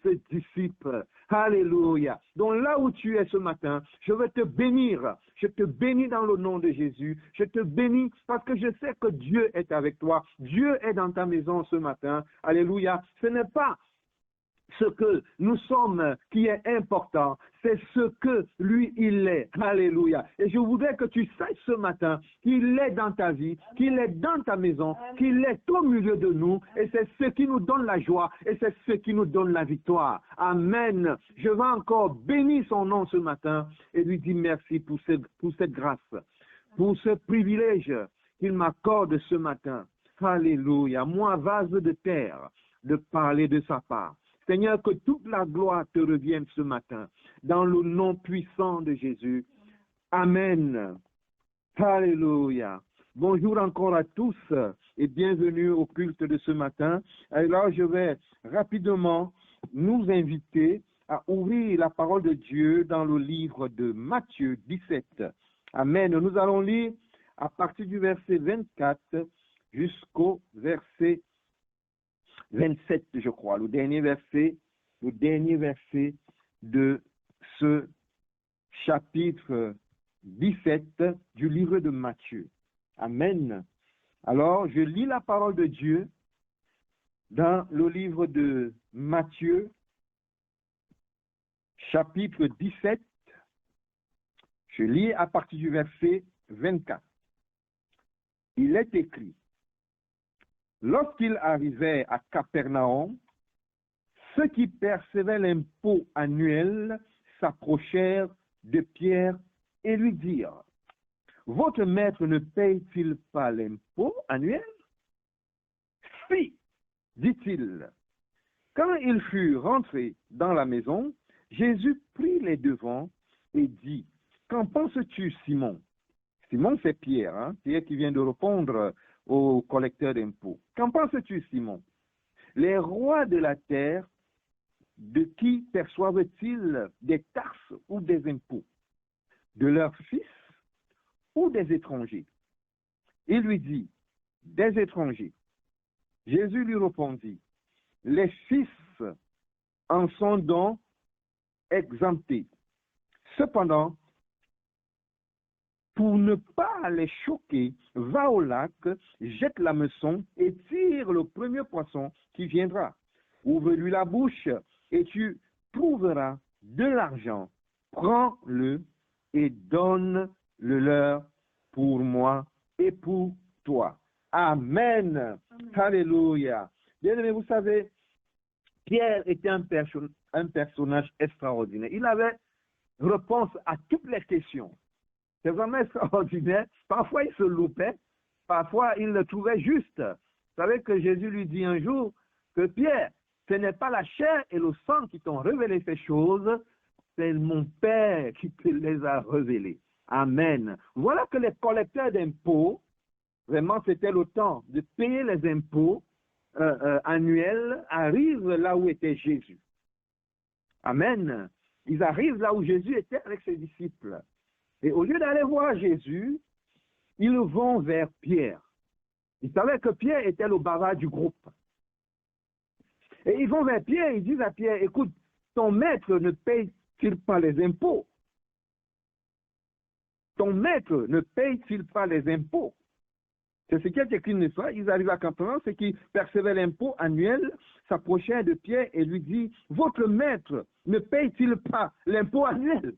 ce disciple. Alléluia. Donc là où tu es ce matin, je veux te bénir. Je te bénis dans le nom de Jésus. Je te bénis parce que je sais que Dieu est avec toi. Dieu est dans ta maison ce matin. Alléluia. Ce n'est pas ce que nous sommes qui est important, c'est ce que lui, il est. Alléluia. Et je voudrais que tu saches ce matin qu'il est dans ta vie, qu'il est dans ta maison, qu'il est au milieu de nous, et c'est ce qui nous donne la joie, et c'est ce qui nous donne la victoire. Amen. Je vais encore bénir son nom ce matin et lui dire merci pour cette grâce, pour ce privilège qu'il m'accorde ce matin. Alléluia. Moi, vase de terre, de parler de sa part. Seigneur, que toute la gloire te revienne ce matin, dans le nom puissant de Jésus. Amen. Alléluia. Bonjour encore à tous et bienvenue au culte de ce matin. Alors, je vais rapidement nous inviter à ouvrir la parole de Dieu dans le livre de Matthieu 17. Amen. Nous allons lire à partir du verset 24 jusqu'au verset 27, je crois, le dernier verset de ce chapitre 17 du livre de Matthieu. Amen. Alors, je lis la parole de Dieu dans le livre de Matthieu, chapitre 17. Je lis à partir du verset 24. Il est écrit: lorsqu'ils arrivaient à Capernaum, ceux qui percevaient l'impôt annuel s'approchèrent de Pierre et lui dirent: votre maître ne paye-t-il pas l'impôt annuel? Si, dit-il. Quand ils furent rentrés dans la maison, Jésus prit les devants et dit: qu'en penses-tu, Simon? Simon, c'est Pierre, Pierre qui vient de répondre au collecteur d'impôts. Qu'en penses-tu, Simon? Les rois de la terre, de qui perçoivent-ils des taxes ou des impôts? De leurs fils ou des étrangers? Il lui dit: des étrangers. Jésus lui répondit: les fils en sont donc exemptés. Cependant, pour ne pas les choquer, va au lac, jette l'hameçon et tire le premier poisson qui viendra. Ouvre-lui la bouche et tu trouveras de l'argent. Prends-le et donne-le leur pour moi et pour toi. Amen. Amen. Alléluia. Bien-aimés, vous savez, Pierre était un personnage extraordinaire. Il avait réponse à toutes les questions. C'est vraiment extraordinaire. Parfois, il se loupait. Parfois, il le trouvait juste. Vous savez que Jésus lui dit un jour que Pierre, ce n'est pas la chair et le sang qui t'ont révélé ces choses, c'est mon Père qui te les a révélées. Amen. Voilà que les collecteurs d'impôts, vraiment, c'était le temps de payer les impôts annuels, arrivent là où était Jésus. Amen. Ils arrivent là où Jésus était avec ses disciples. Et au lieu d'aller voir Jésus, ils vont vers Pierre. Ils savaient que Pierre était le bavard du groupe. Et ils vont vers Pierre, ils disent à Pierre: écoute, ton maître ne paye-t-il pas les impôts? Ton maître ne paye-t-il pas les impôts? C'est ce qui est écrit une histoire. Ils arrivent à Capernaum, ceux qui percevaient l'impôt annuel s'approchèrent de Pierre et lui dit: votre maître ne paye-t-il pas l'impôt annuel?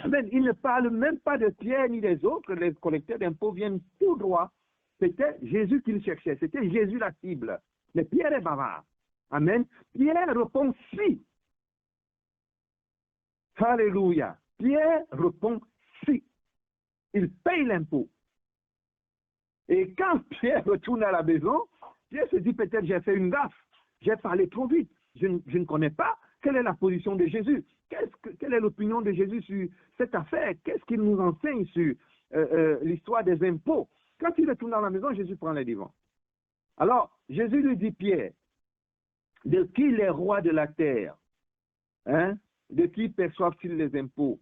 Amen. Il ne parle même pas de Pierre ni des autres. Les collecteurs d'impôts viennent tout droit. C'était Jésus qu'ils cherchaient. C'était Jésus la cible. Mais Pierre est bavard. Amen. Pierre répond si. Alléluia. Pierre répond si. Il paye l'impôt. Et quand Pierre retourne à la maison, Pierre se dit: peut-être j'ai fait une gaffe. J'ai parlé trop vite. Je ne connais pas quelle est la position de Jésus. Quelle est l'opinion de Jésus sur cette affaire? Qu'est-ce qu'il nous enseigne sur l'histoire des impôts? Quand il retourne dans la maison, Jésus prend les devants. Alors, Jésus lui dit: Pierre, de qui les rois de la terre, de qui perçoivent-ils les impôts?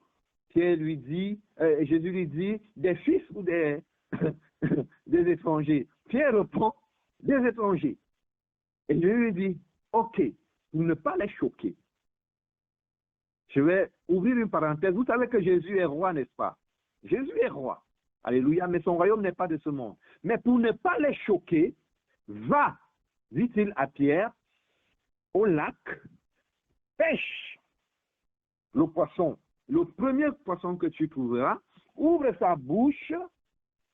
Pierre lui dit, Jésus lui dit: des fils ou des étrangers? Pierre répond: des étrangers. Et Jésus lui dit: ok, pour ne pas les choquer. Je vais ouvrir une parenthèse. Vous savez que Jésus est roi, n'est-ce pas? Jésus est roi. Alléluia, mais son royaume n'est pas de ce monde. Mais pour ne pas les choquer, va, dit-il à Pierre, au lac, pêche le poisson. Le premier poisson que tu trouveras, ouvre sa bouche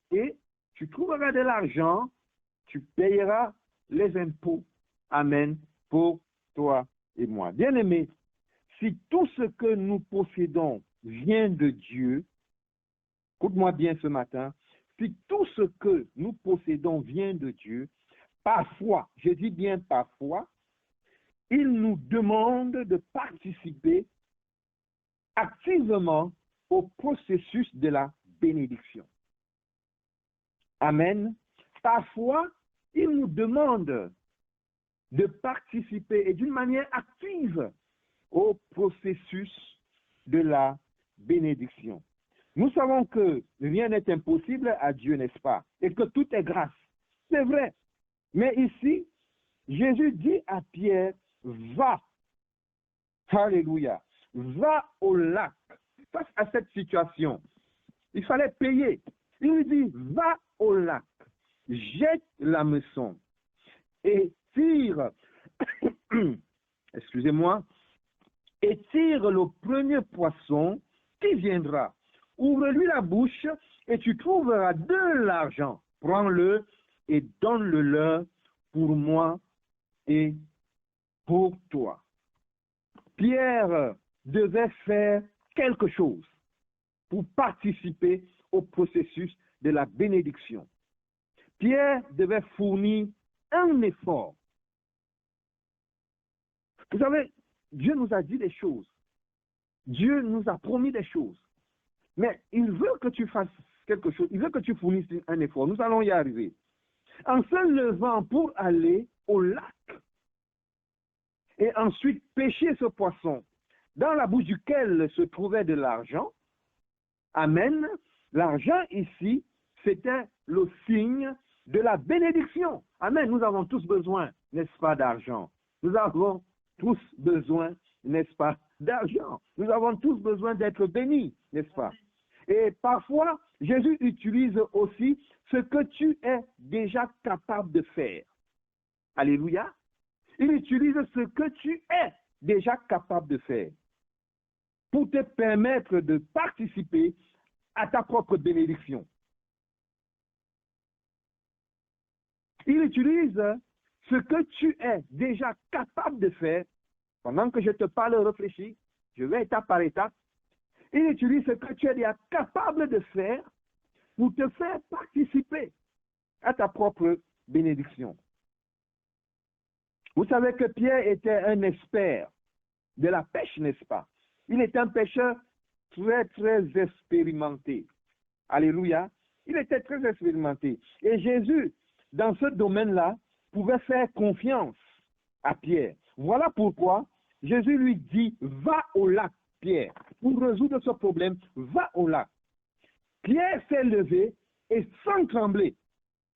et tu trouveras de l'argent, tu payeras les impôts. Amen, pour toi et moi. Bien-aimés, si tout ce que nous possédons vient de Dieu, écoute-moi bien ce matin, si tout ce que nous possédons vient de Dieu, parfois, je dis bien parfois, il nous demande de participer activement au processus de la bénédiction. Amen. Parfois, il nous demande de participer et d'une manière active au processus de la bénédiction. Nous savons que rien n'est impossible à Dieu, n'est-ce pas? Et que tout est grâce. C'est vrai. Mais ici, Jésus dit à Pierre, va. Alléluia. Va au lac. Face à cette situation, il fallait payer. Il lui dit, va au lac, jette l'hameçon et tire, excusez-moi, et tire le premier poisson qui viendra. Ouvre-lui la bouche et tu trouveras de l'argent. Prends-le et donne-le-leur pour moi et pour toi. Pierre devait faire quelque chose pour participer au processus de la bénédiction. Pierre devait fournir un effort. Vous savez, Dieu nous a dit des choses. Dieu nous a promis des choses. Mais il veut que tu fasses quelque chose. Il veut que tu fournisses un effort. Nous allons y arriver. En se levant pour aller au lac et ensuite pêcher ce poisson dans la bouche duquel se trouvait de l'argent, amen, l'argent ici, c'était le signe de la bénédiction. Amen, nous avons tous besoin, n'est-ce pas, d'argent. Nous avons tous besoin, n'est-ce pas, d'argent. Nous avons tous besoin d'être bénis, n'est-ce pas? Et parfois, Jésus utilise aussi ce que tu es déjà capable de faire. Alléluia. Il utilise ce que tu es déjà capable de faire pour te permettre de participer à ta propre bénédiction. Il utilise ce que tu es déjà capable de faire. Pendant que je te parle, réfléchis, je vais étape par étape. Il utilise ce que tu es déjà capable de faire pour te faire participer à ta propre bénédiction. Vous savez que Pierre était un expert de la pêche, n'est-ce pas? Il est un pêcheur très, très expérimenté. Alléluia. Il était très expérimenté. Et Jésus, dans ce domaine-là, pouvait faire confiance à Pierre. Voilà pourquoi Jésus lui dit, va au lac, Pierre. Pour résoudre ce problème, va au lac. Pierre s'est levé et sans trembler.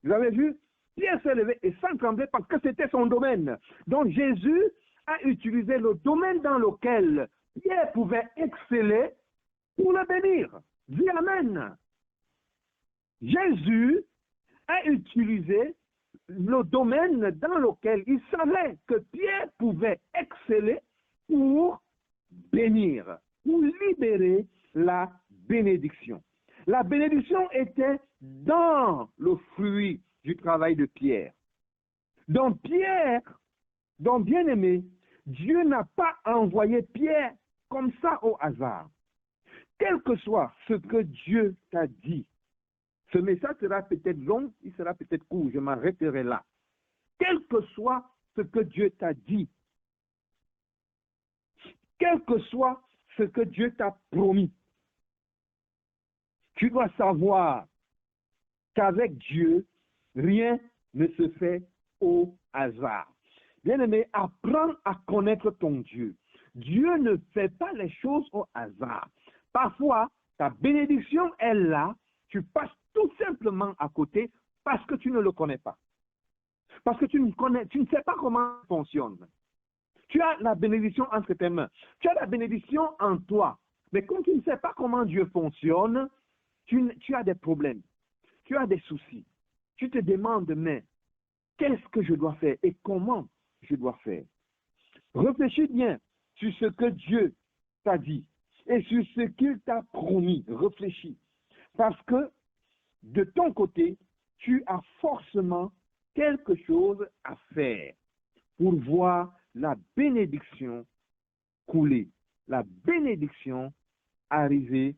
Vous avez vu? Pierre s'est levé et sans trembler parce que c'était son domaine. Donc Jésus a utilisé le domaine dans lequel Pierre pouvait exceller pour le bénir. Dis Amen. Jésus a utilisé le domaine dans lequel il savait que Pierre pouvait exceller pour bénir, pour libérer la bénédiction. La bénédiction était dans le fruit du travail de Pierre. Donc Pierre, donc bien-aimé, Dieu n'a pas envoyé Pierre comme ça au hasard. Quel que soit ce que Dieu t'a dit, ce message sera peut-être long, il sera peut-être court, je m'arrêterai là. Quel que soit ce que Dieu t'a dit, quel que soit ce que Dieu t'a promis, tu dois savoir qu'avec Dieu, rien ne se fait au hasard. Bien-aimé, apprends à connaître ton Dieu. Dieu ne fait pas les choses au hasard. Parfois, ta bénédiction est là, tu passes tout simplement à côté parce que tu ne le connais pas. Parce que tu ne sais pas comment il fonctionne. Tu as la bénédiction entre tes mains. Tu as la bénédiction en toi. Mais quand tu ne sais pas comment Dieu fonctionne, tu as des problèmes. Tu as des soucis. Tu te demandes, mais qu'est-ce que je dois faire et comment je dois faire? Réfléchis bien sur ce que Dieu t'a dit et sur ce qu'il t'a promis. Réfléchis. Parce que de ton côté, tu as forcément quelque chose à faire pour voir la bénédiction couler, la bénédiction arriver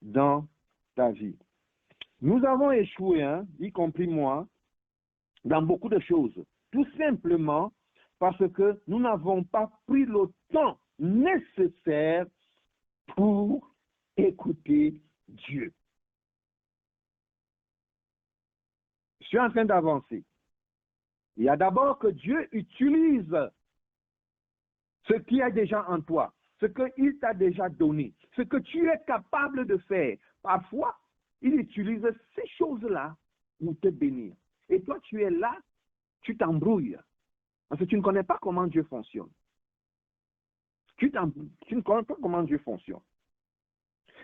dans ta vie. Nous avons échoué, y compris moi, dans beaucoup de choses. Tout simplement parce que nous n'avons pas pris le temps nécessaire pour écouter Dieu. Je suis en train d'avancer. Il y a d'abord que Dieu utilise ce qui est déjà en toi, ce qu'il t'a déjà donné, ce que tu es capable de faire. Parfois, il utilise ces choses-là pour te bénir. Et toi, tu es là, tu t'embrouilles. Parce que tu ne connais pas comment Dieu fonctionne. Tu ne connais pas comment Dieu fonctionne.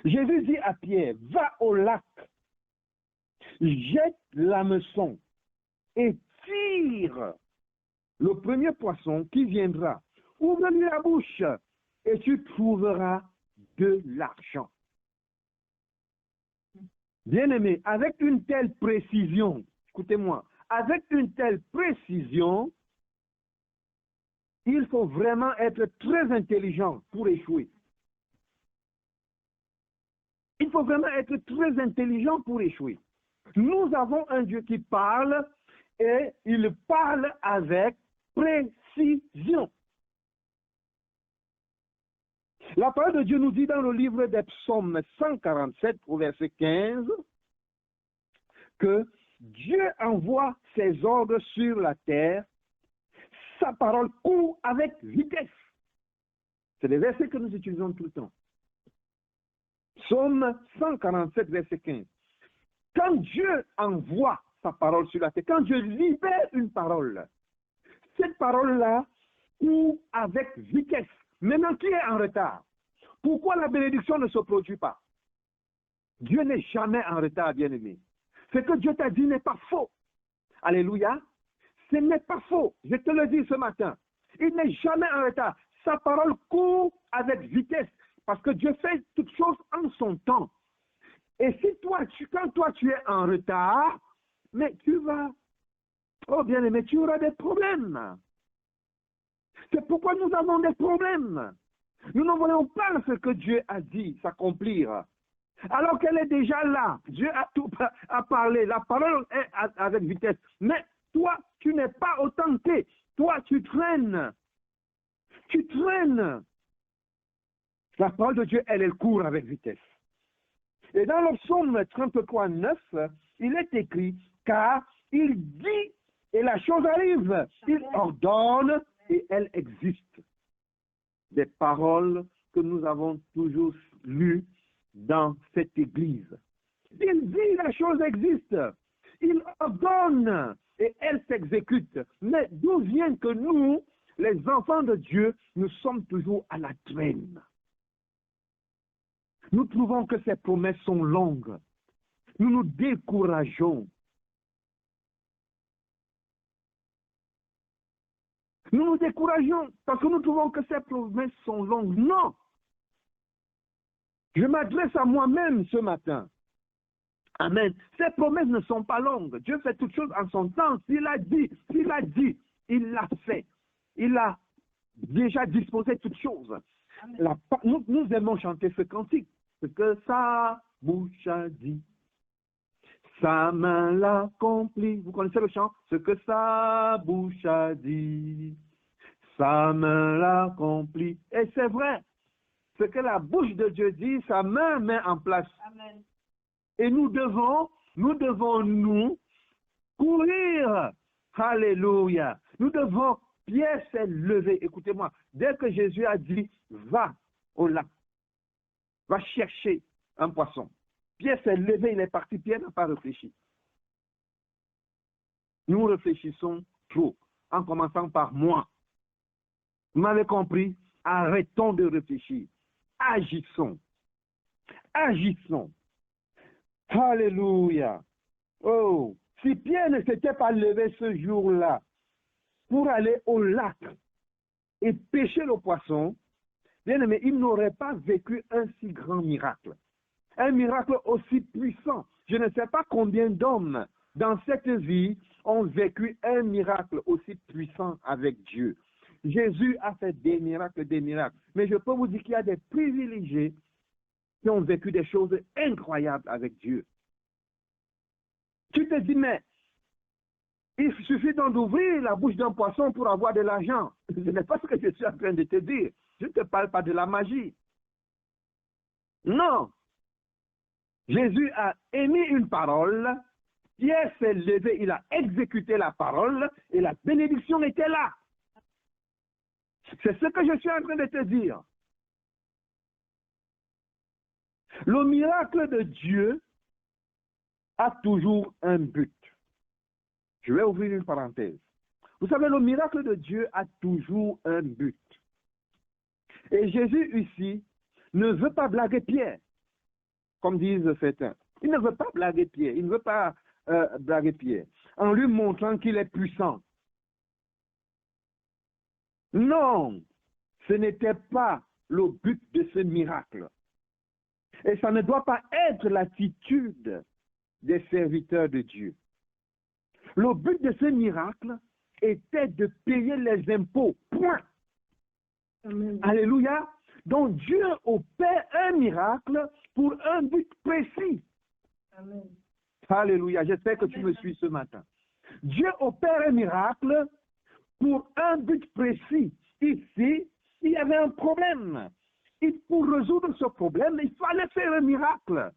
Jésus dit à Pierre, va au lac, jette l'hameçon et tire le premier poisson qui viendra. Ouvre-lui la bouche et tu trouveras de l'argent. Bien-aimé, avec une telle précision, écoutez-moi, avec une telle précision, il faut vraiment être très intelligent pour échouer. Il faut vraiment être très intelligent pour échouer. Nous avons un Dieu qui parle et il parle avec précision. La parole de Dieu nous dit dans le livre des Psaumes 147, au verset 15, que Dieu envoie ses ordres sur la terre, sa parole court avec vitesse. C'est des versets que nous utilisons tout le temps. Psaume 147, verset 15. Quand Dieu envoie sa parole sur la terre, quand Dieu libère une parole, cette parole-là court avec vitesse. Maintenant, qui est en retard? Pourquoi la bénédiction ne se produit pas? Dieu n'est jamais en retard, bien-aimé. Ce que Dieu t'a dit n'est pas faux. Alléluia. Ce n'est pas faux. Je te le dis ce matin. Il n'est jamais en retard. Sa parole court avec vitesse. Parce que Dieu fait toutes choses en son temps. Et si quand toi tu es en retard, mais tu vas, oh bien-aimé, tu auras des problèmes. C'est pourquoi nous avons des problèmes. Nous ne voyons pas ce que Dieu a dit s'accomplir. Alors qu'elle est déjà là. Dieu a parlé. La parole est avec vitesse. Mais toi, tu n'es pas authentifié. Toi, tu traînes. Tu traînes. La parole de Dieu, elle court avec vitesse. Et dans le psaume 33, 9, il est écrit, car il dit et la chose arrive. Il ordonne et elle existe. Des paroles que nous avons toujours lues dans cette église. Il dit la chose existe. Il ordonne et elle s'exécute. Mais d'où vient que nous, les enfants de Dieu, nous sommes toujours à la traîne? Nous trouvons que ces promesses sont longues. Nous nous décourageons. Nous nous décourageons parce que nous trouvons que ces promesses sont longues. Non! Je m'adresse à moi-même ce matin. Amen. Ces promesses ne sont pas longues. Dieu fait toutes choses en son temps. S'il a dit, il l'a fait. Il a déjà disposé toutes choses. Nous aimons chanter ce cantique. Ce que sa bouche a dit, sa main l'a accompli. Vous connaissez le chant? Ce que sa bouche a dit, sa main l'a accompli. Et c'est vrai. Ce que la bouche de Dieu dit, sa main met en place. Amen. Et nous devons courir. Alléluia. Nous devons, Pierre s'est levé. Écoutez-moi, dès que Jésus a dit, va au lac, va chercher un poisson. Pierre s'est levé, il est parti. Pierre n'a pas réfléchi. Nous réfléchissons trop, en commençant par moi. Vous m'avez compris? Arrêtons de réfléchir. Agissons. Agissons. Alléluia. Oh, si Pierre ne s'était pas levé ce jour-là pour aller au lac et pêcher le poisson, bien aimé, il n'aurait pas vécu un si grand miracle. Un miracle aussi puissant. Je ne sais pas combien d'hommes dans cette vie ont vécu un miracle aussi puissant avec Dieu. Jésus a fait des miracles, mais je peux vous dire qu'il y a des privilégiés qui ont vécu des choses incroyables avec Dieu. Tu te dis, mais il suffit donc d'ouvrir la bouche d'un poisson pour avoir de l'argent. Ce n'est pas ce que je suis en train de te dire. Je ne te parle pas de la magie. Non. Jésus a émis une parole, Pierre s'est levé, il a exécuté la parole et la bénédiction était là. C'est ce que je suis en train de te dire. Le miracle de Dieu a toujours un but. Je vais ouvrir une parenthèse. Vous savez, le miracle de Dieu a toujours un but. Et Jésus ici ne veut pas blaguer Pierre, comme disent certains. Il ne veut pas blaguer Pierre, il ne veut pas blaguer Pierre, en lui montrant qu'il est puissant. Non, ce n'était pas le but de ce miracle. Et ça ne doit pas être l'attitude des serviteurs de Dieu. Le but de ce miracle était de payer les impôts. Point. Amen. Alléluia. Donc Dieu opère un miracle pour un but précis. Amen. Alléluia. J'espère que tu me suis ce matin. Dieu opère un miracle pour un but précis. Ici, il y avait un problème. Et pour résoudre ce problème, il fallait faire un miracle.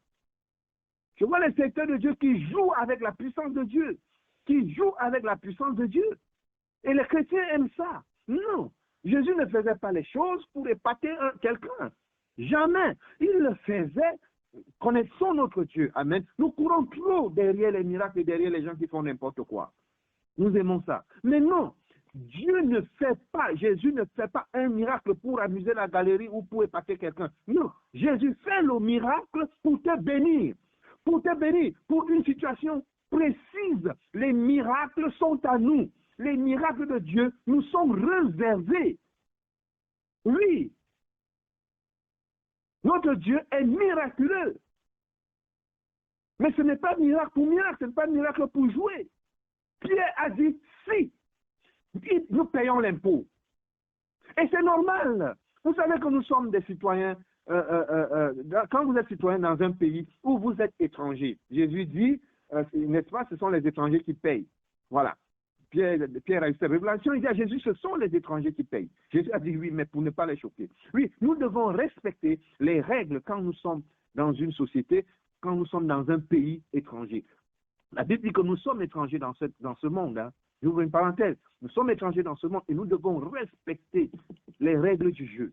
Je vois les serviteurs de Dieu qui jouent avec la puissance de Dieu. Qui jouent avec la puissance de Dieu. Et les chrétiens aiment ça. Non. Jésus ne faisait pas les choses pour épater quelqu'un. Jamais. Il le faisait connaissant notre Dieu. Amen. Nous courons trop derrière les miracles et derrière les gens qui font n'importe quoi. Nous aimons ça. Mais non. Dieu ne fait pas, Jésus ne fait pas un miracle pour amuser la galerie ou pour épater quelqu'un. Non. Jésus fait le miracle pour te bénir. Pour te bénir. Pour une situation précise. Les miracles sont à nous. Les miracles de Dieu nous sont réservés. Oui. Notre Dieu est miraculeux. Mais ce n'est pas miracle pour miracle, ce n'est pas miracle pour jouer. Pierre a dit, si, nous payons l'impôt. Et c'est normal. Vous savez que nous sommes des citoyens, quand vous êtes citoyen dans un pays où vous êtes étranger, Jésus dit, n'est-ce pas, ce sont les étrangers qui payent. Voilà. Pierre a eu cette révélation, il dit à Jésus, ce sont les étrangers qui payent. Jésus a dit oui, mais pour ne pas les choquer. Oui, nous devons respecter les règles quand nous sommes dans une société, quand nous sommes dans un pays étranger. La Bible dit que nous sommes étrangers dans ce monde. Hein. J'ouvre une parenthèse. Nous sommes étrangers dans ce monde et nous devons respecter les règles du jeu.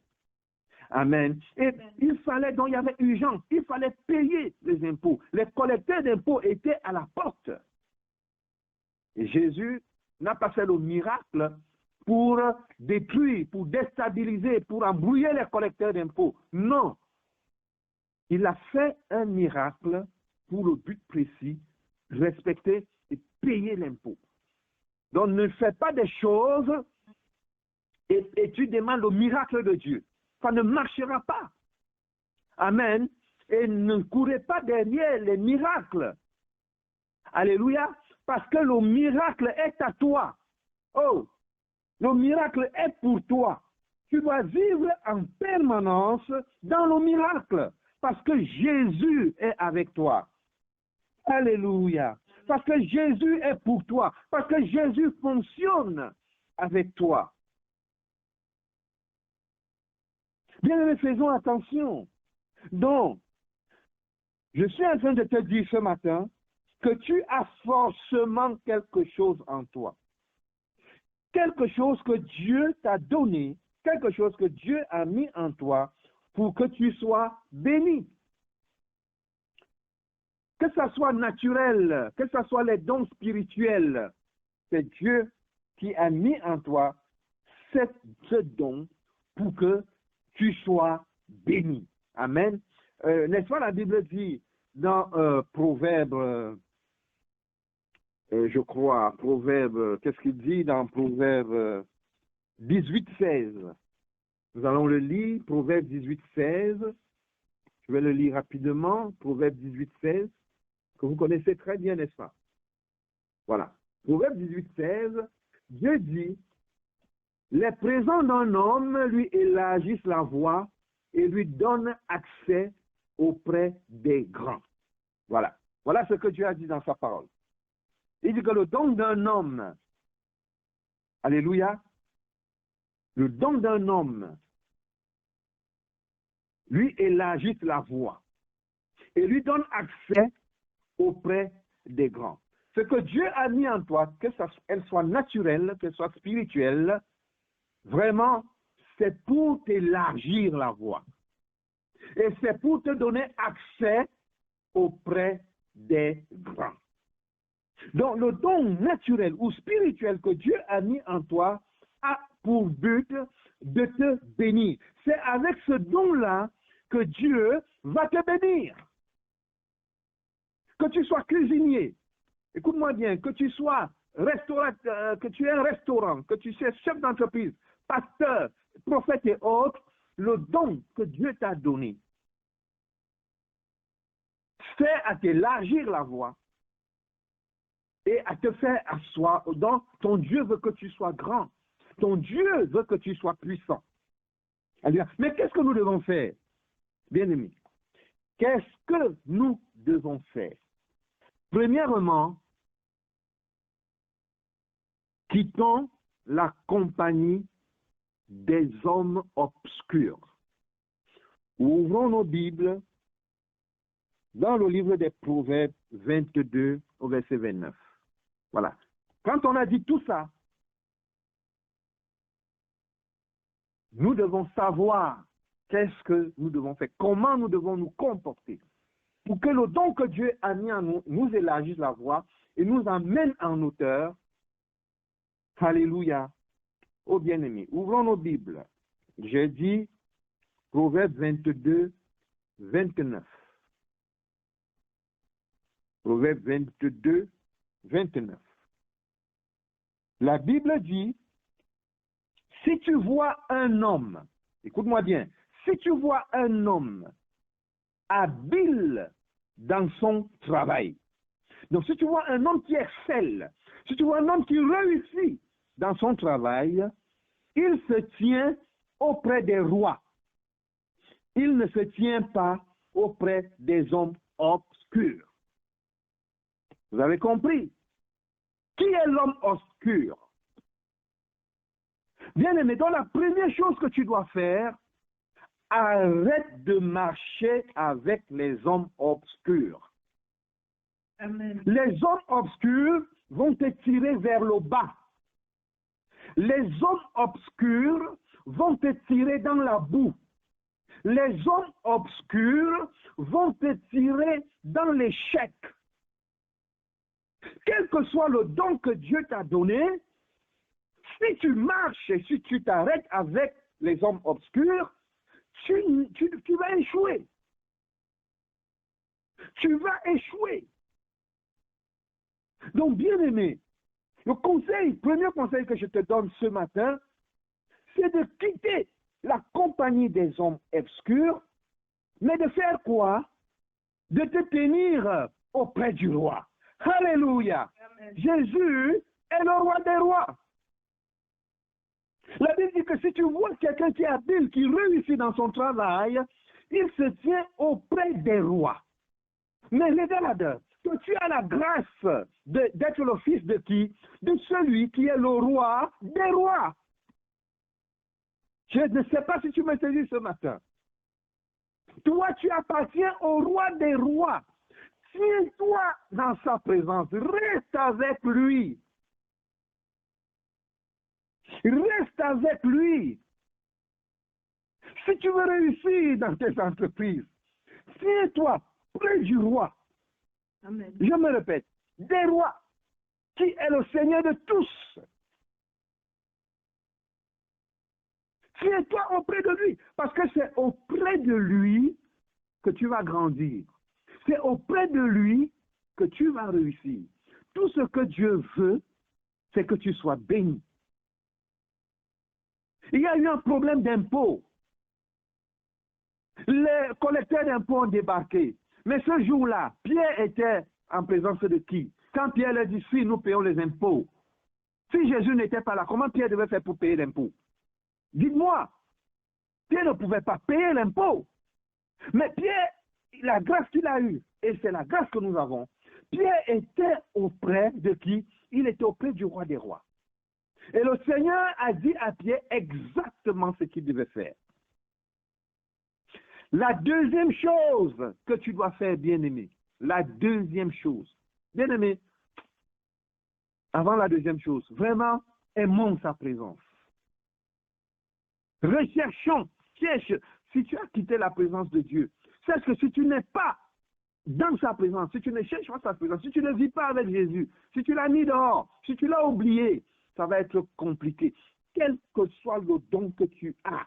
Amen. Et il fallait, donc il y avait urgence, il fallait payer les impôts. Les collecteurs d'impôts étaient à la porte. Et Jésus n'a pas fait le miracle pour détruire, pour déstabiliser, pour embrouiller les collecteurs d'impôts. Non. Il a fait un miracle pour le but précis, respecter et payer l'impôt. Donc ne fais pas des choses et tu demandes le miracle de Dieu. Ça ne marchera pas. Amen. Et ne courez pas derrière les miracles. Alléluia. Parce que le miracle est à toi. Oh, le miracle est pour toi. Tu dois vivre en permanence dans le miracle. Parce que Jésus est avec toi. Alléluia. Parce que Jésus est pour toi. Parce que Jésus fonctionne avec toi. Bien, faisons attention. Donc, je suis en train de te dire ce matin que tu as forcément quelque chose en toi. Quelque chose que Dieu t'a donné, quelque chose que Dieu a mis en toi pour que tu sois béni. Que ça soit naturel, que ça soit les dons spirituels, c'est Dieu qui a mis en toi ce don pour que tu sois béni. Amen. N'est-ce pas, la Bible dit dans Proverbe, je crois, Proverbe, qu'est-ce qu'il dit dans Proverbe 18, 16? Nous allons le lire, Proverbe 18, 16. Je vais le lire rapidement, Proverbe 18, 16, que vous connaissez très bien, n'est-ce pas? Voilà. Proverbe 18, 16, Dieu dit, les présents d'un homme lui élargissent la voie et lui donnent accès auprès des grands. Voilà. Voilà ce que Dieu a dit dans sa parole. Il dit que le don d'un homme, alléluia, le don d'un homme lui élargit la voie et lui donne accès auprès des grands. Ce que Dieu a mis en toi, qu'elle soit naturelle, qu'elle soit spirituelle, vraiment, c'est pour t'élargir la voie. Et c'est pour te donner accès auprès des grands. Donc, le don naturel ou spirituel que Dieu a mis en toi a pour but de te bénir. C'est avec ce don-là que Dieu va te bénir. Que tu sois cuisinier, écoute-moi bien, que tu sois restaurateur, que tu aies un restaurant, que tu sois chef d'entreprise, pasteur, prophète et autres, le don que Dieu t'a donné, c'est à t'élargir la voie et à te faire asseoir. Donc, ton Dieu veut que tu sois grand. Ton Dieu veut que tu sois puissant. Mais qu'est-ce que nous devons faire, bien-aimés? Qu'est-ce que nous devons faire? Premièrement, quittons la compagnie des hommes obscurs. Ouvrons nos Bibles dans le livre des Proverbes 22 au verset 29. Voilà. Quand on a dit tout ça, nous devons savoir qu'est-ce que nous devons faire, comment nous devons nous comporter pour que le don que Dieu a mis en nous nous élargisse la voie et nous amène en hauteur. Alléluia. Oh bien-aimés, ouvrons nos Bibles. J'ai dit Proverbe 22, 29. Proverbe 22, 29. La Bible dit, si tu vois un homme, écoute-moi bien, si tu vois un homme habile dans son travail, donc si tu vois un homme qui excelle, si tu vois un homme qui réussit dans son travail, il se tient auprès des rois. Il ne se tient pas auprès des hommes obscurs. Vous avez compris? Qui est l'homme obscur? Bien-aimé, donc la première chose que tu dois faire, arrête de marcher avec les hommes obscurs. Amen. Les hommes obscurs vont te tirer vers le bas. Les hommes obscurs vont te tirer dans la boue. Les hommes obscurs vont te tirer dans l'échec. Quel que soit le don que Dieu t'a donné, si tu marches et si tu t'arrêtes avec les hommes obscurs, tu vas échouer. Tu vas échouer. Donc, bien-aimé, premier conseil que je te donne ce matin, c'est de quitter la compagnie des hommes obscurs, mais de faire quoi? De te tenir auprès du roi. Alléluia. Amen. Jésus est le roi des rois. La Bible dit que si tu vois quelqu'un qui est habile, qui réussit dans son travail, il se tient auprès des rois. Mais regarde, que tu as la grâce d'être le fils de qui? De celui qui est le roi des rois. Je ne sais pas si tu me saisis ce matin. Toi, tu appartiens au roi des rois. Tiens-toi dans sa présence. Reste avec lui. Reste avec lui. Si tu veux réussir dans tes entreprises, tiens-toi près du roi. Amen. Je me répète, des rois, qui est le Seigneur de tous. Tiens-toi auprès de lui, parce que c'est auprès de lui que tu vas grandir. C'est auprès de lui que tu vas réussir. Tout ce que Dieu veut, c'est que tu sois béni. Il y a eu un problème d'impôt. Les collecteurs d'impôts ont débarqué. Mais ce jour-là, Pierre était en présence de qui? Quand Pierre leur dit, si nous payons les impôts, si Jésus n'était pas là, comment Pierre devait faire pour payer l'impôt? Dites-moi, Pierre ne pouvait pas payer l'impôt. Mais Pierre, la grâce qu'il a eue, et c'est la grâce que nous avons, Pierre était auprès de qui? Il était auprès du roi des rois. Et le Seigneur a dit à Pierre exactement ce qu'il devait faire. La deuxième chose que tu dois faire, bien-aimé, la deuxième chose, bien-aimé, avant la deuxième chose, vraiment, aimons sa présence. Recherchons, cherche. Si tu as quitté la présence de Dieu, sache que si tu n'es pas dans sa présence, si tu ne cherches pas sa présence, si tu ne vis pas avec Jésus, si tu l'as mis dehors, si tu l'as oublié, ça va être compliqué. Quel que soit le don que tu as,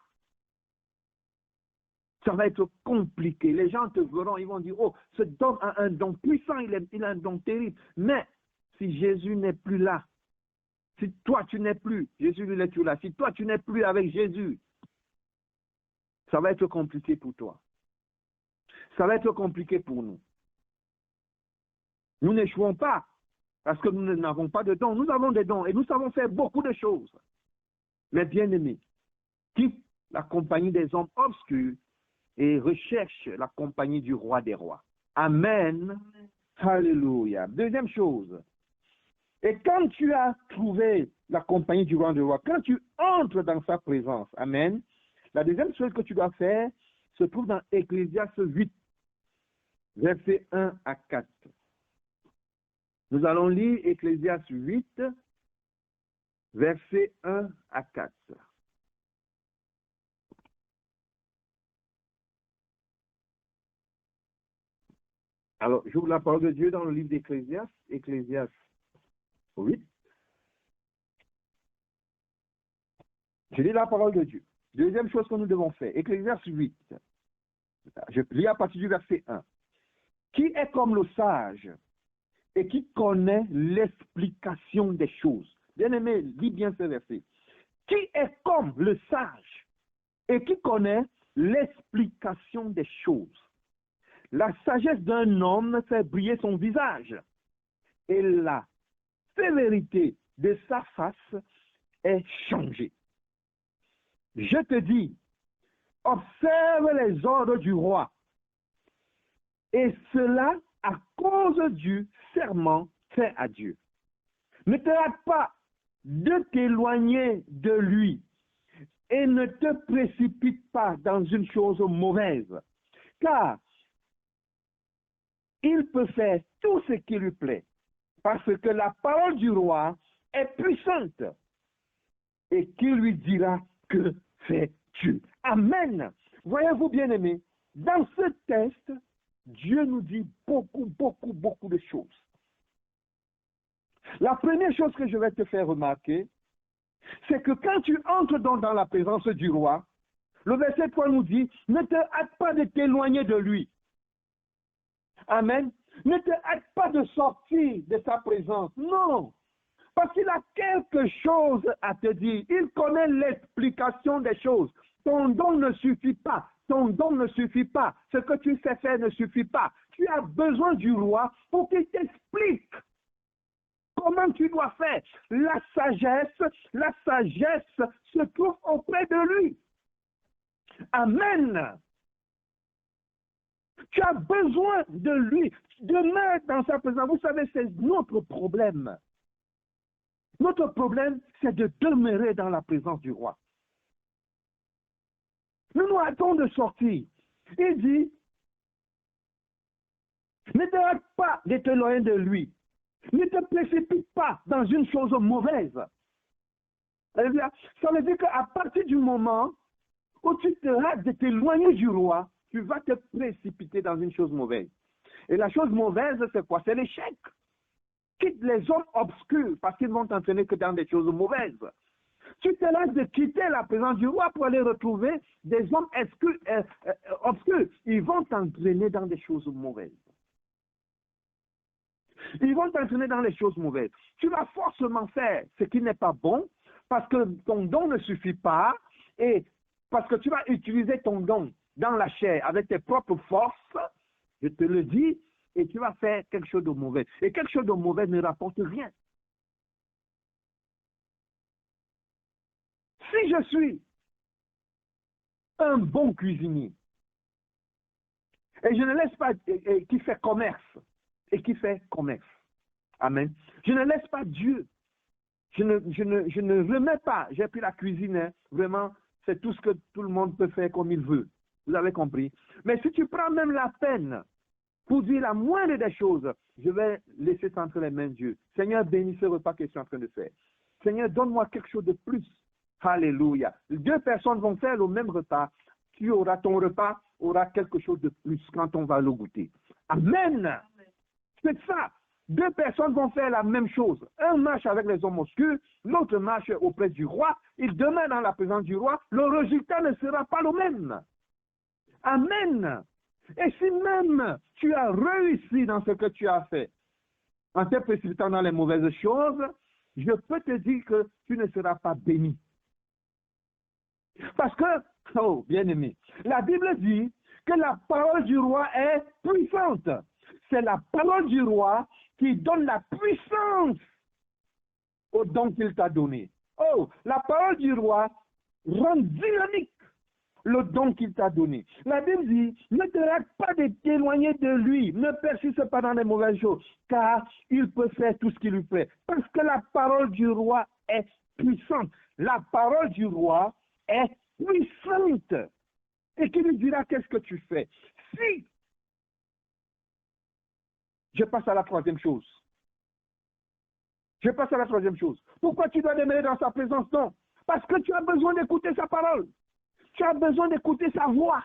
ça va être compliqué. Les gens te verront, ils vont dire, oh, ce don a un don puissant, il a un don terrible. Mais si Jésus n'est plus là, si toi tu n'es plus, Jésus lui est toujours là, si toi tu n'es plus avec Jésus, ça va être compliqué pour toi. Ça va être compliqué pour nous. Nous n'échouons pas parce que nous n'avons pas de dons. Nous avons des dons et nous savons faire beaucoup de choses. Mais bien aimés, quitte la compagnie des hommes obscurs et recherche la compagnie du roi des rois. Amen. Alléluia. Deuxième chose. Et quand tu as trouvé la compagnie du roi des rois, quand tu entres dans sa présence, amen, la deuxième chose que tu dois faire se trouve dans Ecclésiaste 8, versets 1 à 4. Nous allons lire Ecclésiaste 8, versets 1 à 4. Alors, j'ouvre la parole de Dieu dans le livre d'Ecclésiaste, Ecclésiaste 8. Je lis la parole de Dieu. Deuxième chose que nous devons faire, Ecclésiaste 8. Je lis à partir du verset 1. Qui est comme le sage et qui connaît l'explication des choses? Bien-aimé, lis bien ce verset. Qui est comme le sage et qui connaît l'explication des choses? La sagesse d'un homme fait briller son visage et la sévérité de sa face est changée. Je te dis, observe les ordres du roi, et cela à cause du serment fait à Dieu. Ne te hâte pas de t'éloigner de lui et ne te précipite pas dans une chose mauvaise, car il peut faire tout ce qui lui plaît, parce que la parole du roi est puissante et qui lui dira que fais-tu. Amen. Voyez-vous, bien-aimés, dans ce texte, Dieu nous dit beaucoup de choses. La première chose que je vais te faire remarquer, c'est que quand tu entres dans la présence du roi, le verset 3 nous dit, ne te hâte pas de t'éloigner de lui. Amen. Ne te hâte pas de sortir de sa présence. Non. Parce qu'il a quelque chose à te dire. Il connaît l'explication des choses. Ton don ne suffit pas. Ton don ne suffit pas. Ce que tu sais faire ne suffit pas. Tu as besoin du roi pour qu'il t'explique comment tu dois faire. La sagesse se trouve auprès de lui. Amen. Tu as besoin de lui, de mettre dans sa présence. Vous savez, c'est notre problème. Notre problème, c'est de demeurer dans la présence du roi. Nous nous hâtons de sortir. Il dit, ne te hâte pas de te loin de lui. Ne te précipite pas dans une chose mauvaise. Ça veut dire qu'à partir du moment où tu te hâtes de t'éloigner du roi, tu vas te précipiter dans une chose mauvaise. Et la chose mauvaise, c'est quoi? C'est l'échec. Quitte les hommes obscurs parce qu'ils vont t'entraîner que dans des choses mauvaises. Tu te laisses de quitter la présence du roi pour aller retrouver des hommes obscurs. Ils vont t'entraîner dans des choses mauvaises. Ils vont t'entraîner dans les choses mauvaises. Tu vas forcément faire ce qui n'est pas bon parce que ton don ne suffit pas et parce que tu vas utiliser ton don dans la chair avec tes propres forces, je te le dis, et tu vas faire quelque chose de mauvais. Et quelque chose de mauvais ne rapporte rien. Si je suis un bon cuisinier et je ne laisse pas, qui fait commerce, amen, je ne laisse pas Dieu, je ne remets pas, j'ai pris la cuisine, hein, vraiment, c'est tout ce que tout le monde peut faire comme il veut. Vous avez compris? Mais si tu prends même la peine pour dire la moindre des choses, je vais laisser ça entre les mains de Dieu. Seigneur, bénis ce repas que je suis en train de faire. Seigneur, donne-moi quelque chose de plus. Alléluia. 2 personnes vont faire le même repas. Tu auras ton repas, aura quelque chose de plus quand on va le goûter. Amen. C'est ça. 2 personnes vont faire la même chose. Un marche avec les hommes obscurs, l'autre marche auprès du roi. Il demeure dans la présence du roi. Le résultat ne sera pas le même. Amen. Et si même tu as réussi dans ce que tu as fait, en te précipitant dans les mauvaises choses, je peux te dire que tu ne seras pas béni. Parce que, oh, bien-aimé, la Bible dit que la parole du roi est puissante. C'est la parole du roi qui donne la puissance au don qu'il t'a donné. Oh, la parole du roi rend dynamique le don qu'il t'a donné. La Bible dit, ne te rate pas de t'éloigner de lui, ne persiste pas dans les mauvaises choses, car il peut faire tout ce qu'il lui plaît. Parce que la parole du roi est puissante. La parole du roi est puissante. Et qui lui dira qu'est-ce que tu fais. Si, je passe à la troisième chose. Pourquoi tu dois demeurer dans sa présence? Non. Parce que tu as besoin d'écouter sa parole. Tu as besoin d'écouter sa voix.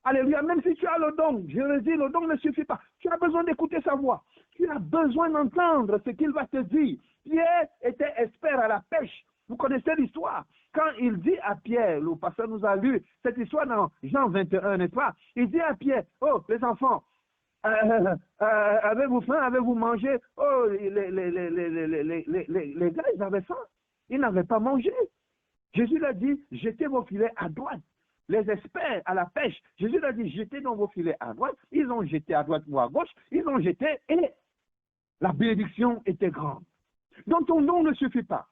Alléluia. Même si tu as le don, je le dis, le don ne suffit pas. Tu as besoin d'écouter sa voix. Tu as besoin d'entendre ce qu'il va te dire. Pierre était expert à la pêche. Vous connaissez l'histoire. Quand il dit à Pierre, le pasteur nous a lu cette histoire dans Jean 21, n'est-ce pas? Il dit à Pierre, oh, les enfants, avez-vous faim, avez-vous mangé? Oh, les gars, ils avaient faim. Ils n'avaient pas mangé. Jésus leur dit, jetez vos filets à droite. Les experts à la pêche, Jésus leur dit, jetez dans vos filets à droite. Ils ont jeté à droite ou à gauche. Ils ont jeté et la bénédiction était grande. Donc ton don ne suffit pas.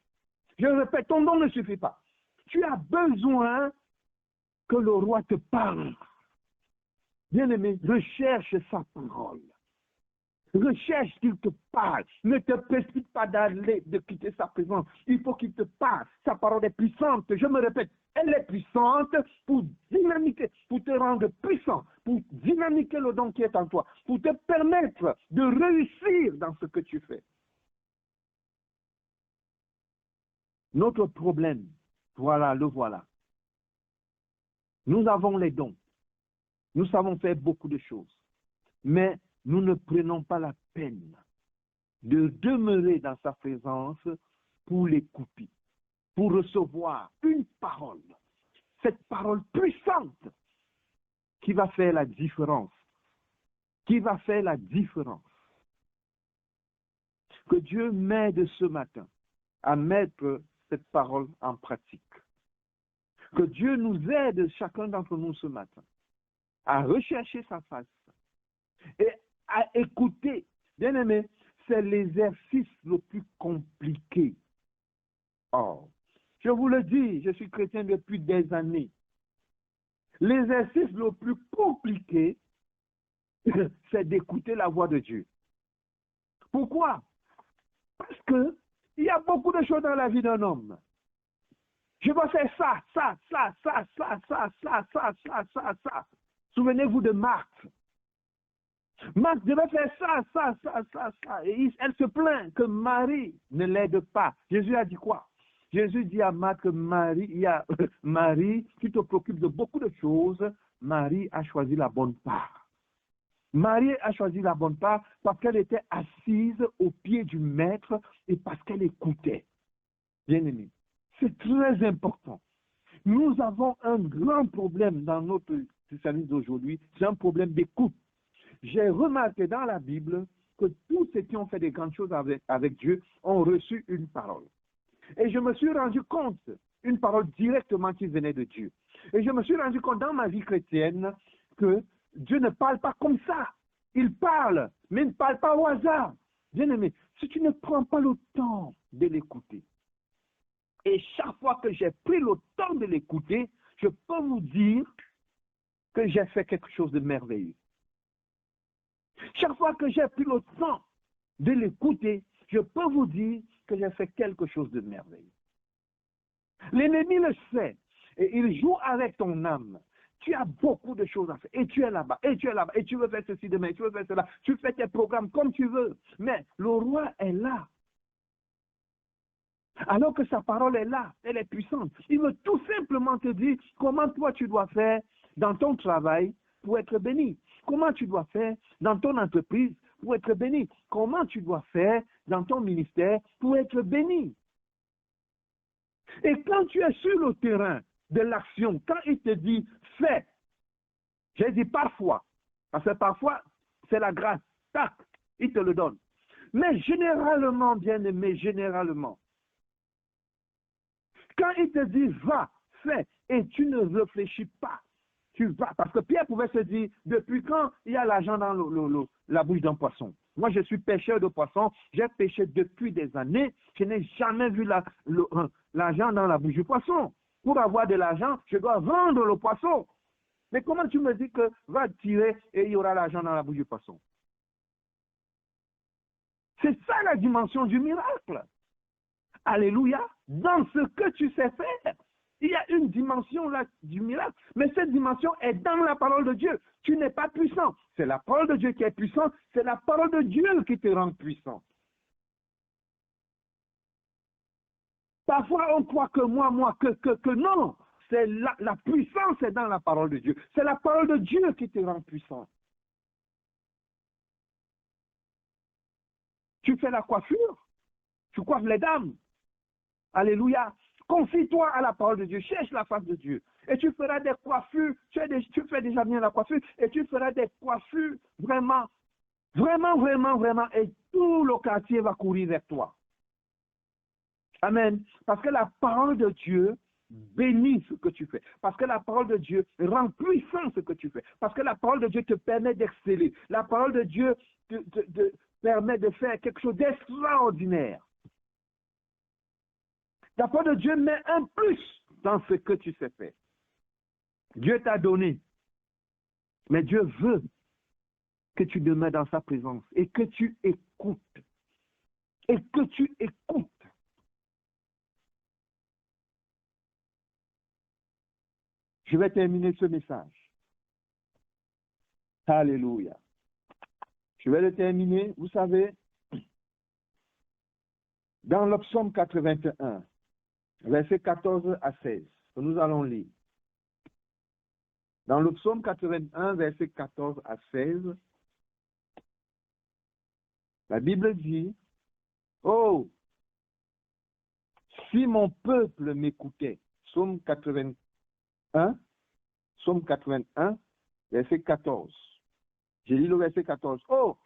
Je répète, ton don ne suffit pas. Tu as besoin que le roi te parle. Bien-aimé, recherche sa parole. Recherche qu'il te parle. Ne te précipite pas d'aller, de quitter sa présence. Il faut qu'il te parle. Sa parole est puissante. Je me répète, elle est puissante pour dynamiquer, pour te rendre puissant, pour dynamiquer le don qui est en toi, pour te permettre de réussir dans ce que tu fais. Notre problème, voilà, le voilà. Nous avons les dons. Nous savons faire beaucoup de choses. Mais nous ne prenons pas la peine de demeurer dans sa présence pour l'écouter, pour recevoir une parole, cette parole puissante qui va faire la différence, Que Dieu m'aide ce matin à mettre cette parole en pratique. Que Dieu nous aide, chacun d'entre nous ce matin, à rechercher sa face et à écouter. Bien-aimé, c'est l'exercice le plus compliqué. Oh, je vous le dis, je suis chrétien depuis des années. L'exercice le plus compliqué, c'est d'écouter la voix de Dieu. Pourquoi? Parce que il y a beaucoup de choses dans la vie d'un homme. Je vais faire ça. Souvenez-vous de Marthe. Marthe devait faire ça. Et elle se plaint que Marie ne l'aide pas. Jésus a dit quoi? Jésus dit à Marthe que Marie, qui te préoccupe de beaucoup de choses, Marie a choisi la bonne part. Marie a choisi la bonne part parce qu'elle était assise au pied du maître et parce qu'elle écoutait. Bien-aimé, C'est très important. Nous avons un grand problème dans notre christianisme d'aujourd'hui, c'est un problème d'écoute. J'ai remarqué dans la Bible que tous ceux qui ont fait des grandes choses avec Dieu ont reçu une parole. Et je me suis rendu compte, une parole directement qui venait de Dieu. Et je me suis rendu compte dans ma vie chrétienne que Dieu ne parle pas comme ça. Il parle, mais il ne parle pas au hasard. Bien-aimé, si tu ne prends pas le temps de l'écouter, et chaque fois que j'ai pris le temps de l'écouter, je peux vous dire que j'ai fait quelque chose de merveilleux. Chaque fois que j'ai pris le temps de l'écouter, je peux vous dire que j'ai fait quelque chose de merveilleux. L'ennemi le sait et il joue avec ton âme. Tu as beaucoup de choses à faire et tu es là-bas, et tu es là-bas, et tu veux faire ceci demain, tu veux faire cela, tu fais tes programmes comme tu veux, mais le roi est là. Alors que sa parole est là, elle est puissante. Il veut tout simplement te dire comment toi tu dois faire dans ton travail pour être béni. Comment tu dois faire dans ton entreprise pour être béni. Comment tu dois faire dans ton ministère pour être béni. Et quand tu es sur le terrain de l'action, quand il te dit fais, j'ai dit parfois, parce que parfois c'est la grâce, tac, il te le donne. Mais généralement, bien aimé, généralement, quand il te dit va, fais, et tu ne réfléchis pas, tu vas. Parce que Pierre pouvait se dire, depuis quand il y a l'argent dans la bouche d'un poisson? Moi, je suis pêcheur de poissons, j'ai pêché depuis des années, je n'ai jamais vu l'argent dans la bouche du poisson. Pour avoir de l'argent, je dois vendre le poisson. Mais comment tu me dis que va tirer et il y aura l'argent dans la bouche du poisson? C'est ça la dimension du miracle. Alléluia. Dans ce que tu sais faire, il y a une dimension là du miracle. Mais cette dimension est dans la parole de Dieu. Tu n'es pas puissant. C'est la parole de Dieu qui est puissante. C'est la parole de Dieu qui te rend puissant. Parfois, on croit que que non. C'est la puissance est dans la parole de Dieu. C'est la parole de Dieu qui te rend puissant. Tu fais la coiffure. Tu coiffes les dames. Alléluia. Confie-toi à la parole de Dieu. Cherche la face de Dieu. Et tu feras des coiffures. Tu fais déjà bien la coiffure. Et tu feras des coiffures vraiment, vraiment, vraiment, vraiment. Et tout le quartier va courir vers toi. Amen. Parce que la parole de Dieu bénit ce que tu fais. Parce que la parole de Dieu rend puissant ce que tu fais. Parce que la parole de Dieu te permet d'exceller. La parole de Dieu te permet de faire quelque chose d'extraordinaire. La parole de Dieu met un plus dans ce que tu sais faire. Dieu t'a donné. Mais Dieu veut que tu demeures dans sa présence et que tu écoutes. Et que tu écoutes. Je vais terminer ce message. Alléluia. Je vais le terminer, vous savez, dans le psaume 81, versets 14 à 16, que nous allons lire. Dans le psaume 81, versets 14 à 16, la Bible dit, « Oh, si mon peuple m'écoutait », psaume 81, verset 14. J'ai lu le verset 14. « Oh,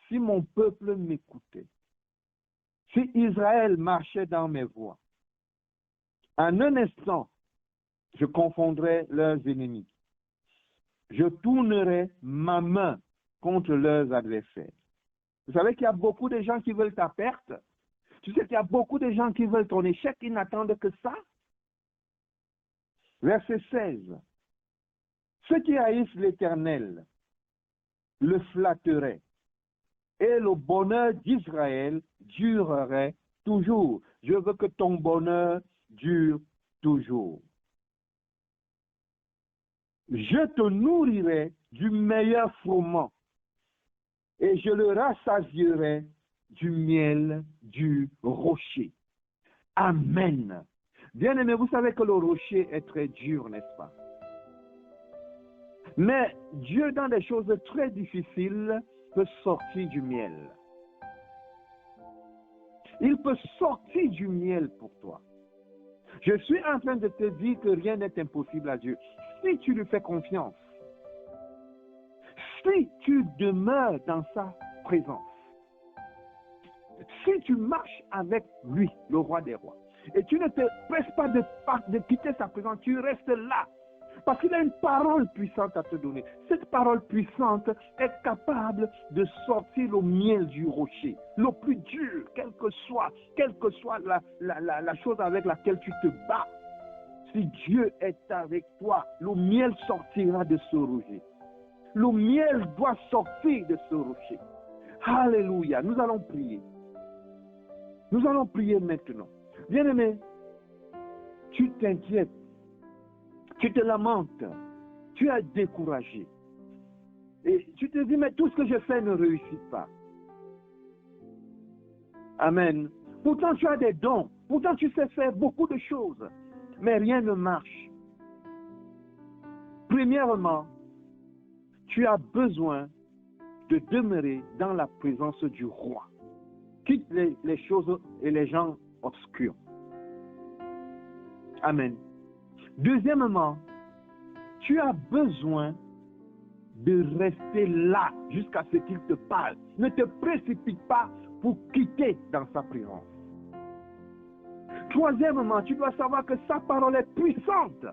si mon peuple m'écoutait, si Israël marchait dans mes voies, en un instant, je confondrais leurs ennemis. Je tournerai ma main contre leurs adversaires. » Vous savez qu'il y a beaucoup de gens qui veulent ta perte. Tu sais qu'il y a beaucoup de gens qui veulent ton échec. Ils n'attendent que ça. Verset 16. Ceux qui haïssent l'Éternel le flatteraient, et le bonheur d'Israël durerait toujours. Je veux que ton bonheur dure toujours. Je te nourrirai du meilleur froment et je le rassasierai du miel du rocher. Amen. Bien-aimé, vous savez que le rocher est très dur, n'est-ce pas? Mais Dieu, dans des choses très difficiles, peut sortir du miel. Il peut sortir du miel pour toi. Je suis en train de te dire que rien n'est impossible à Dieu. Si tu lui fais confiance, si tu demeures dans sa présence, si tu marches avec lui, le roi des rois, et tu ne te presses pas de quitter sa présence, tu restes là. Parce qu'il a une parole puissante à te donner. Cette parole puissante est capable de sortir le miel du rocher, le plus dur, quelle que soit la chose avec laquelle tu te bats. Si Dieu est avec toi, le miel sortira de ce rocher. Le miel doit sortir de ce rocher. Alléluia. Nous allons prier. Nous allons prier maintenant. Bien-aimé, tu t'inquiètes, tu te lamentes, tu es découragé. Et tu te dis, mais tout ce que je fais ne réussit pas. Amen. Pourtant, tu as des dons. Pourtant, tu sais faire beaucoup de choses. Mais rien ne marche. Premièrement, tu as besoin de demeurer dans la présence du roi. Quitte les choses et les gens obscurs. Amen. Deuxièmement, tu as besoin de rester là jusqu'à ce qu'il te parle. Ne te précipite pas pour quitter dans sa présence. Troisièmement, tu dois savoir que sa parole est puissante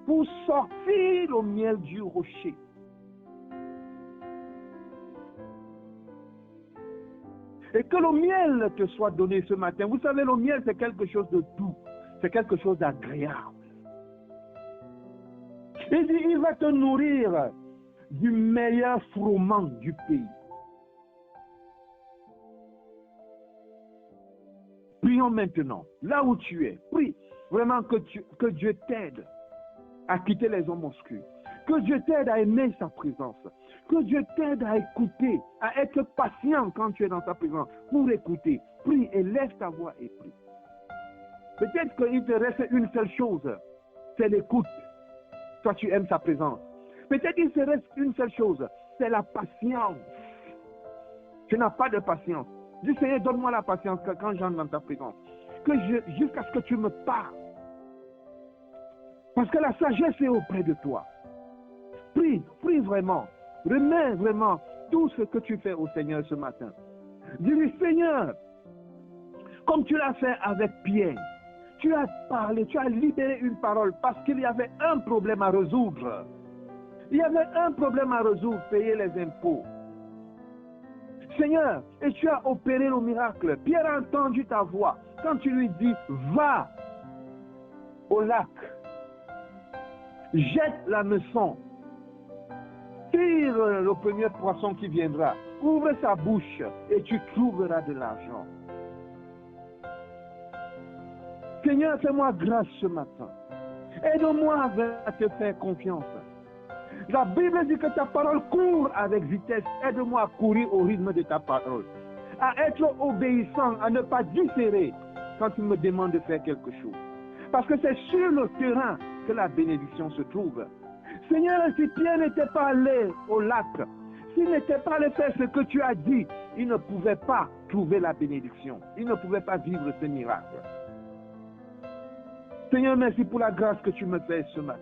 pour sortir le miel du rocher. Et que le miel te soit donné ce matin. Vous savez, le miel, c'est quelque chose de doux. C'est quelque chose d'agréable. Il dit, il va te nourrir du meilleur froment du pays. Prions maintenant, là où tu es. Prie vraiment que Dieu t'aide à quitter les hommes obscurs. Que Dieu t'aide à aimer sa présence. Que Dieu t'aide à écouter, à être patient quand tu es dans sa présence. Pour écouter, prie et lève ta voix et prie. Peut-être qu'il te reste une seule chose, c'est l'écoute. Toi, tu aimes sa présence. Peut-être qu'il te reste une seule chose, c'est la patience. Tu n'as pas de patience. Dis, Seigneur, donne-moi la patience quand j'entre dans ta présence. Jusqu'à ce que tu me parles. Parce que la sagesse est auprès de toi. Prie, prie vraiment. Remets vraiment tout ce que tu fais au Seigneur ce matin. Dis-lui, Seigneur, comme tu l'as fait avec Pierre, tu as parlé, tu as libéré une parole parce qu'il y avait un problème à résoudre. Il y avait un problème à résoudre, payer les impôts. Seigneur, et tu as opéré le miracle. Pierre a entendu ta voix quand tu lui dis, va au lac, jette la meçon, tire le premier poisson qui viendra, ouvre sa bouche et tu trouveras de l'argent. Seigneur, fais-moi grâce ce matin. Aide-moi à te faire confiance. La Bible dit que ta parole court avec vitesse. Aide-moi à courir au rythme de ta parole. À être obéissant, à ne pas différer quand tu me demandes de faire quelque chose. Parce que c'est sur le terrain que la bénédiction se trouve. Seigneur, si Pierre n'était pas allé au lac, s'il n'était pas allé faire ce que tu as dit, il ne pouvait pas trouver la bénédiction. Il ne pouvait pas vivre ce miracle. Seigneur, merci pour la grâce que tu me fais ce matin.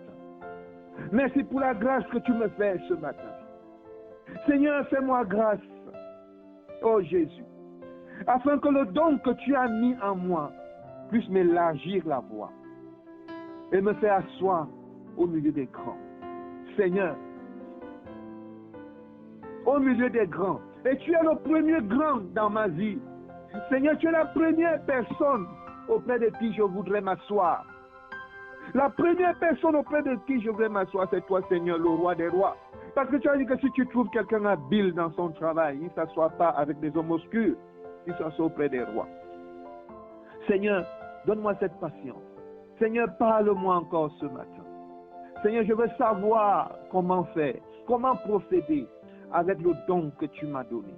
Merci pour la grâce que tu me fais ce matin. Seigneur, fais-moi grâce, oh Jésus, afin que le don que tu as mis en moi puisse m'élargir la voie et me faire asseoir au milieu des grands. Seigneur, au milieu des grands, et tu es le premier grand dans ma vie. Seigneur, tu es la première personne auprès de qui je voudrais m'asseoir. La première personne auprès de qui je voudrais m'asseoir, c'est toi, Seigneur, le roi des rois. Parce que tu as dit que si tu trouves quelqu'un habile dans son travail, il ne s'assoit pas avec des hommes obscurs, il s'assoit auprès des rois. Seigneur, donne-moi cette patience. Seigneur, parle-moi encore ce matin. Seigneur, je veux savoir comment faire, comment procéder avec le don que tu m'as donné.